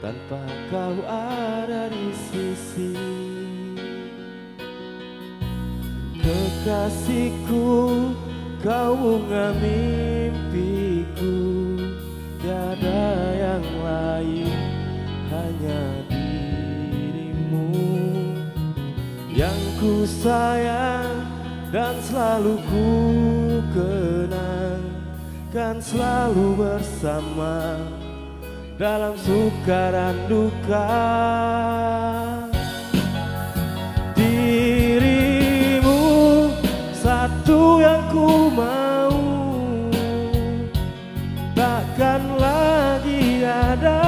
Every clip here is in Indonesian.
tanpa kau ada di sisi. Kekasihku, kau bunga mimpiku, tiada yang lain, hanya dirimu yang ku sayang dan selalu ku kenang, kan selalu bersama dalam suka dan duka. Dirimu satu yang ku mau, takkan lagi ada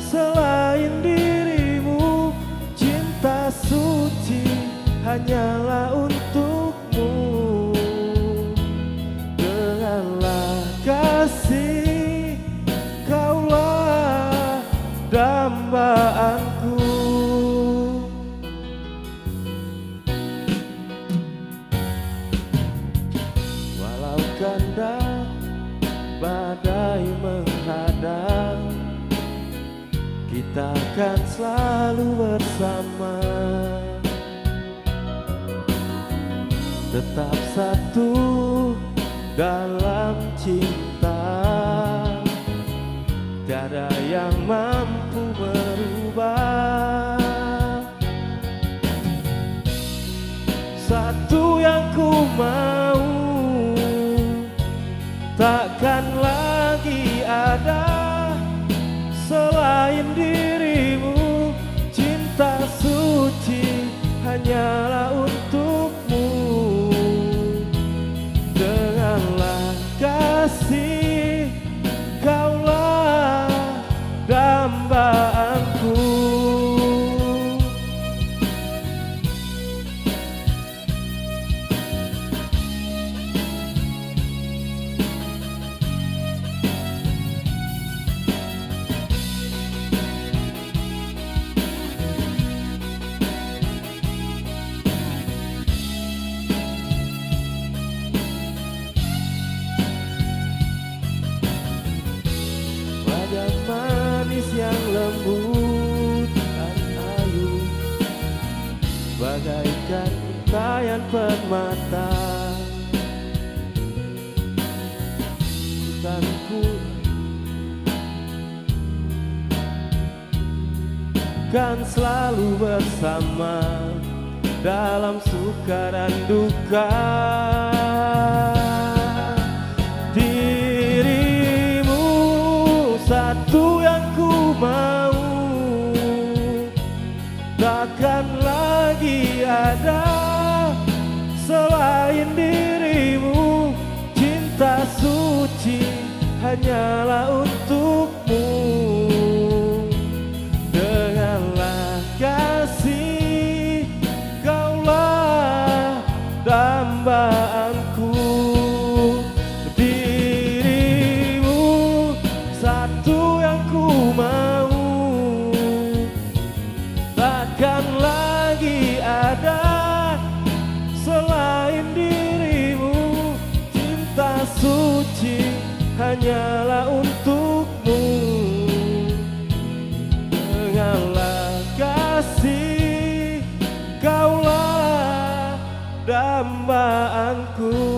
selain dirimu. Cinta suci hanyalah untukmu, denganlah kasih, kaulah dambaanku. Walau kandas badai menghadang, kita akan selalu bersama, tetap satu dalam cinta. Tiada yang mampu berubah. Satu yang ku mau, takkan lagi ada selain dirimu. Cinta suci hanyalah untukmu, denganlah kasih, kaulah dambaanku. Wajah manis yang lembut dan ayu, bagaikan untayan permata. Hutanku kan selalu bersama dalam suka dan duka. Dirimu satu yang ku mau, takkan lagi ada selain dirimu. Cinta suci hanyalah untukmu, denganlah kasih, kaulah dambaanku. Dirimu satu yang ku mau, takkan lagi ada selain dirimu. Cinta suci hanyalah untukmu, denganlah kasih, kaulah dambaanku.